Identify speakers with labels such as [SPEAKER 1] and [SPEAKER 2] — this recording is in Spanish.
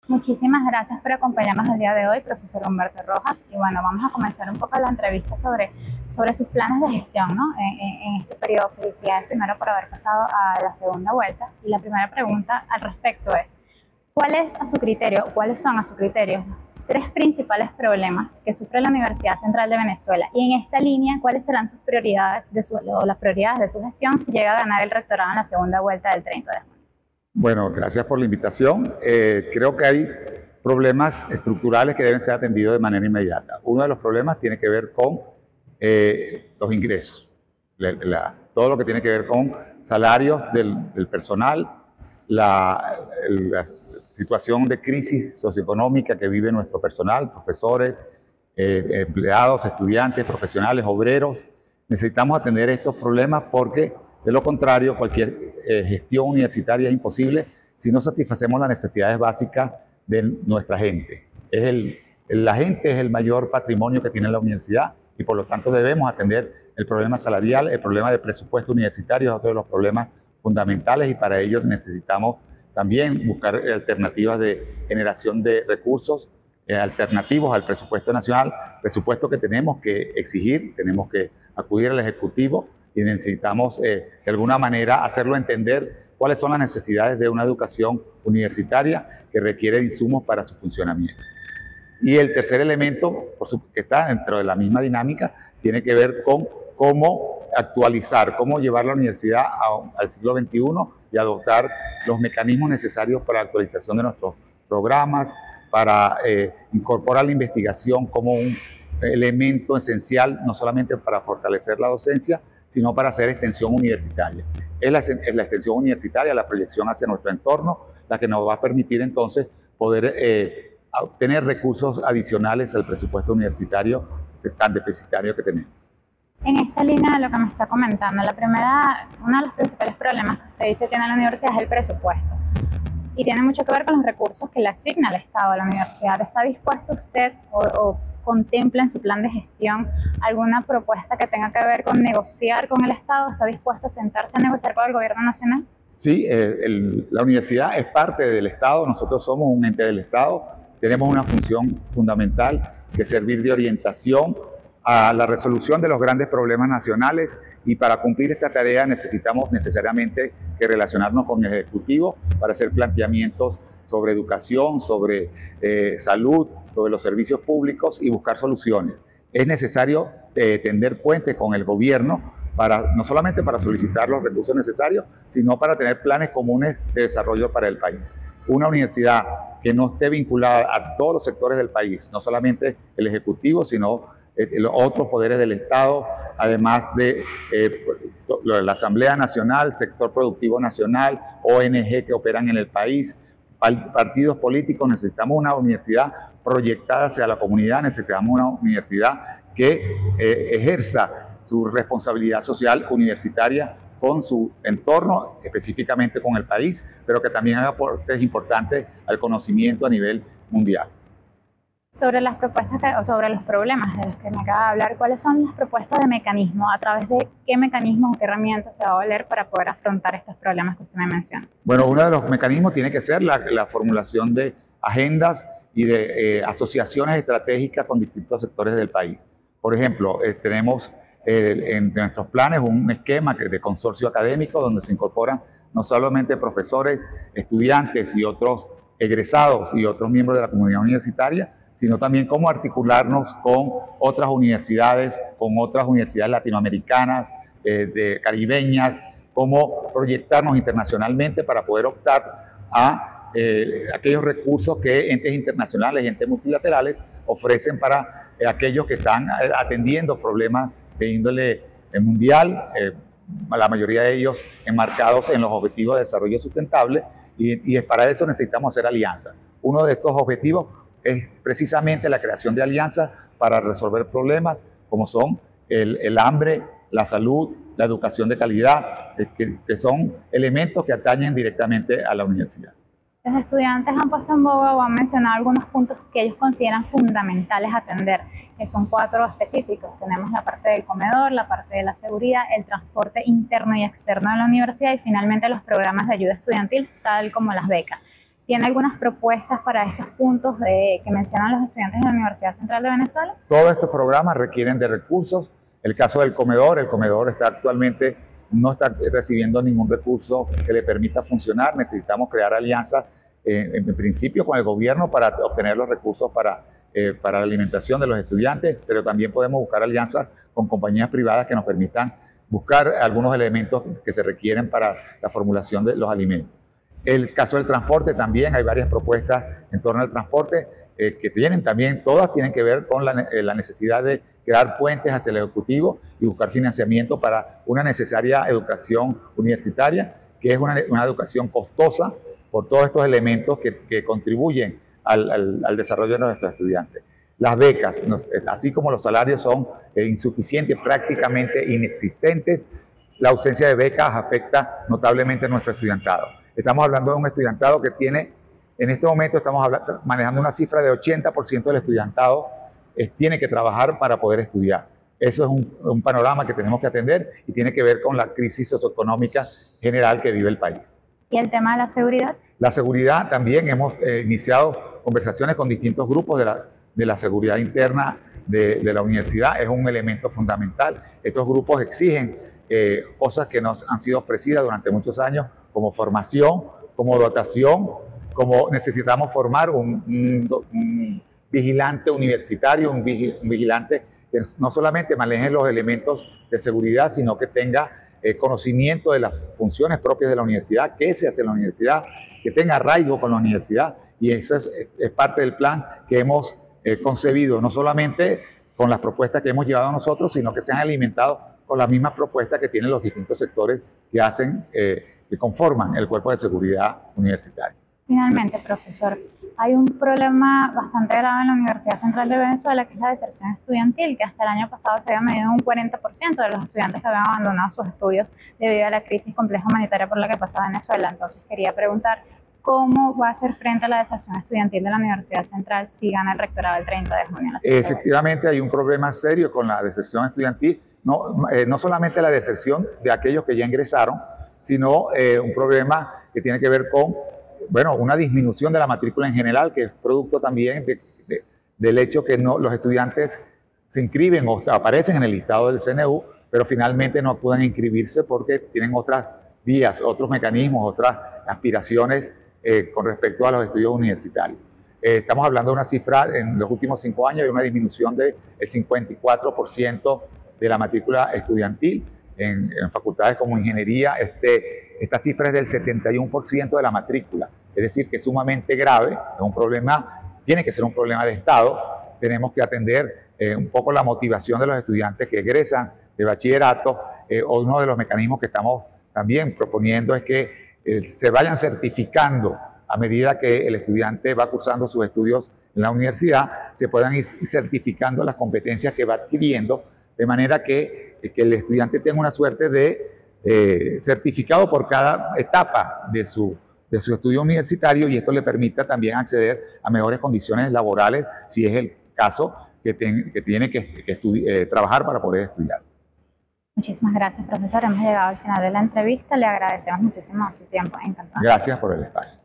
[SPEAKER 1] Muchísimas gracias por acompañarnos el día de hoy, profesor Humberto Rojas. Y bueno, vamos a comenzar un poco la entrevista sobre sus planes de gestión, ¿no? En este periodo. Felicidades primero por haber pasado a la segunda vuelta. Y la primera pregunta al respecto es, ¿cuáles son a su criterio los tres principales problemas que sufre la Universidad Central de Venezuela? Y en esta línea, ¿cuáles serán sus prioridades o las prioridades de su gestión si llega a ganar el rectorado en la segunda vuelta del 30 de junio?
[SPEAKER 2] Bueno, gracias por la invitación. Creo que hay problemas estructurales que deben ser atendidos de manera inmediata. Uno de los problemas tiene que ver con los ingresos, todo lo que tiene que ver con salarios del personal, la situación de crisis socioeconómica que vive nuestro personal, profesores, empleados, estudiantes, profesionales, obreros. Necesitamos atender estos problemas porque, de lo contrario, cualquier gestión universitaria es imposible si no satisfacemos las necesidades básicas de nuestra gente. La gente es el mayor patrimonio que tiene la universidad y por lo tanto debemos atender el problema salarial, el problema de presupuesto universitario, es otro de los problemas fundamentales y para ello necesitamos también buscar alternativas de generación de recursos alternativos al presupuesto nacional, presupuesto que tenemos que exigir, tenemos que acudir al Ejecutivo y necesitamos de alguna manera hacerlo entender cuáles son las necesidades de una educación universitaria que requiere de insumos para su funcionamiento. Y el tercer elemento, que está dentro de la misma dinámica, tiene que ver con cómo actualizar, cómo llevar la universidad al siglo XXI y adoptar los mecanismos necesarios para la actualización de nuestros programas, para incorporar la investigación como un elemento esencial, no solamente para fortalecer la docencia, sino para hacer extensión universitaria. Es la extensión universitaria, la proyección hacia nuestro entorno, la que nos va a permitir entonces poder obtener recursos adicionales al presupuesto universitario tan deficitario que tenemos.
[SPEAKER 1] En esta línea de lo que me está comentando, uno de los principales problemas que usted dice tiene la universidad es el presupuesto. Y tiene mucho que ver con los recursos que le asigna el Estado a la universidad. ¿Está dispuesto usted o contempla en su plan de gestión alguna propuesta que tenga que ver con negociar con el Estado? ¿Está dispuesto a sentarse a negociar con el gobierno nacional?
[SPEAKER 2] Sí, la universidad es parte del Estado, nosotros somos un ente del Estado, tenemos una función fundamental que es servir de orientación a la resolución de los grandes problemas nacionales y para cumplir esta tarea necesitamos necesariamente que relacionarnos con el Ejecutivo para hacer planteamientos sobre educación, sobre salud, sobre los servicios públicos y buscar soluciones. Es necesario tender puentes con el gobierno no solamente para solicitar los recursos necesarios, sino para tener planes comunes de desarrollo para el país. Una universidad que no esté vinculada a todos los sectores del país, no solamente el Ejecutivo, sino los otros poderes del Estado, además de la Asamblea Nacional, sector productivo nacional, ONG que operan en el país, partidos políticos. Necesitamos una universidad proyectada hacia la comunidad, necesitamos una universidad que ejerza su responsabilidad social universitaria con su entorno, específicamente con el país, pero que también haga aportes importantes al conocimiento a nivel mundial.
[SPEAKER 1] Sobre las propuestas o sobre los problemas de los que me acaba de hablar, ¿cuáles son las propuestas de mecanismo? ¿A través de qué mecanismos o qué herramientas se va a valer para poder afrontar estos problemas que usted me menciona?
[SPEAKER 2] Bueno, uno de los mecanismos tiene que ser la formulación de agendas y de asociaciones estratégicas con distintos sectores del país. Por ejemplo, tenemos en nuestros planes un esquema de consorcio académico donde se incorporan no solamente profesores, estudiantes y otros egresados y otros miembros de la comunidad universitaria, sino también cómo articularnos con otras universidades latinoamericanas, caribeñas, cómo proyectarnos internacionalmente para poder optar a aquellos recursos que entes internacionales, entes multilaterales ofrecen para aquellos que están atendiendo problemas de índole mundial, la mayoría de ellos enmarcados en los objetivos de desarrollo sustentable, y para eso necesitamos hacer alianzas. Uno de estos objetivos es precisamente la creación de alianzas para resolver problemas como son el hambre, la salud, la educación de calidad, que son elementos que atañen directamente a la universidad.
[SPEAKER 1] Los estudiantes han puesto en boga o han mencionado algunos puntos que ellos consideran fundamentales atender, que son 4 específicos. Tenemos la parte del comedor, la parte de la seguridad, el transporte interno y externo de la universidad y finalmente los programas de ayuda estudiantil, tal como las becas. ¿Tiene algunas propuestas para estos puntos que mencionan los estudiantes de la Universidad Central de Venezuela?
[SPEAKER 2] Todos estos programas requieren de recursos. El caso del comedor, el comedor actualmente no está recibiendo ningún recurso que le permita funcionar. Necesitamos crear alianzas en principio con el gobierno para obtener los recursos para la alimentación de los estudiantes, pero también podemos buscar alianzas con compañías privadas que nos permitan buscar algunos elementos que se requieren para la formulación de los alimentos. El caso del transporte también, hay varias propuestas en torno al transporte que todas tienen que ver con la necesidad de crear puentes hacia el Ejecutivo y buscar financiamiento para una necesaria educación universitaria, que es una educación costosa por todos estos elementos que contribuyen al desarrollo de nuestros estudiantes. Las becas, así como los salarios, son insuficientes, prácticamente inexistentes. La ausencia de becas afecta notablemente a nuestro estudiantado. Estamos hablando de un estudiantado que tiene, en este momento estamos manejando una cifra de 80% del estudiantado tiene que trabajar para poder estudiar. Eso es un panorama que tenemos que atender y tiene que ver con la crisis socioeconómica general que vive el país.
[SPEAKER 1] ¿Y el tema de la seguridad?
[SPEAKER 2] La seguridad también hemos iniciado conversaciones con distintos grupos de la seguridad interna de la universidad. Es un elemento fundamental. Estos grupos exigen cosas que nos han sido ofrecidas durante muchos años, como formación, como dotación, como necesitamos formar un vigilante universitario, un vigilante que no solamente maneje los elementos de seguridad, sino que tenga conocimiento de las funciones propias de la universidad, qué se hace en la universidad, que tenga arraigo con la universidad, y eso es parte del plan que hemos concebido, no solamente con las propuestas que hemos llevado nosotros, sino que se han alimentado con las mismas propuestas que tienen los distintos sectores que conforman el cuerpo de seguridad universitario.
[SPEAKER 1] Finalmente, profesor, hay un problema bastante grave en la Universidad Central de Venezuela, que es la deserción estudiantil, que hasta el año pasado se había medido un 40% de los estudiantes que habían abandonado sus estudios debido a la crisis compleja humanitaria por la que pasaba Venezuela. Entonces quería preguntar, ¿cómo va a hacer frente a la deserción estudiantil de la Universidad Central si gana el rectorado el 30 de junio?
[SPEAKER 2] Efectivamente, hay un problema serio con la deserción estudiantil, no solamente la deserción de aquellos que ya ingresaron, sino un problema que tiene que ver con una disminución de la matrícula en general, que es producto también del hecho que los estudiantes se inscriben o aparecen en el listado del CNU, pero finalmente no pueden inscribirse porque tienen otras vías, otros mecanismos, otras aspiraciones con respecto a los estudios universitarios. Estamos hablando de una cifra en los últimos 5 años de una disminución del 54% de la matrícula estudiantil en facultades como ingeniería. Esta cifra es del 71% de la matrícula, es decir, que es sumamente grave, es un problema, tiene que ser un problema de Estado. Tenemos que atender un poco la motivación de los estudiantes que egresan de bachillerato. Uno de los mecanismos que estamos también proponiendo es que se vayan certificando a medida que el estudiante va cursando sus estudios en la universidad, se puedan ir certificando las competencias que va adquiriendo, de manera que el estudiante tenga una suerte de certificado por cada etapa de su estudio universitario, y esto le permita también acceder a mejores condiciones laborales, si es el caso que tiene que trabajar para poder estudiar.
[SPEAKER 1] Muchísimas gracias, profesor. Hemos llegado al final de la entrevista. Le agradecemos muchísimo su tiempo. Encantado.
[SPEAKER 2] Gracias por el espacio.